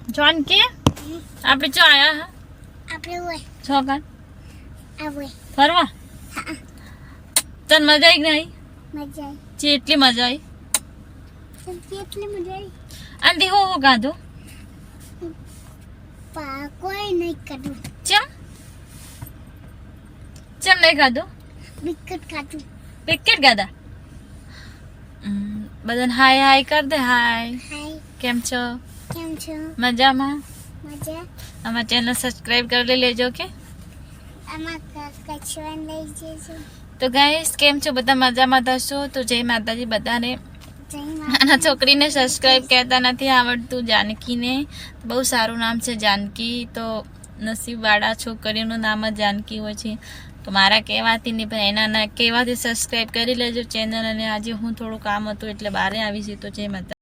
જાનકી આપણે જો આયા આપણે હોય છોકન આવે ફરવા તને મજા આવી કે નહીં મજા જેટલી મજા આવી કેટલી મજા આંટી હું ખાધું પા કોઈ નહીં કરું ચમ ચમ નહીં ખાધું બિસ્કટ ખાતું બિસ્કિટ ખાધા બધાને હાય હાય કર દે હાય હાય કેમ છો કેમ છો મજામાં મજા અમારા ચેનલ સબસ્ક્રાઇબ કરી લેજો કે આમાં કચવાન લઈ જજો તો ગાઈસ કેમ છો બધા મજામાં થશો તો જય માતાજી બધાને જય આના છોકરીને સબસ્ક્રાઇબ કહેતા નથી આવડતું જાનકીને બહુ સારું નામ છે જાનકી તો નસીબવાળા છોકરીનું નામ જ જાનકી હોય છે તો મારા કહેવાથી નહીં પણ એના કહેવાથી સબસ્ક્રાઇબ કરી લેજો ચેનલ અને આજે હું થોડું કામ હતું એટલે બહાર આવી છે તો જય માતા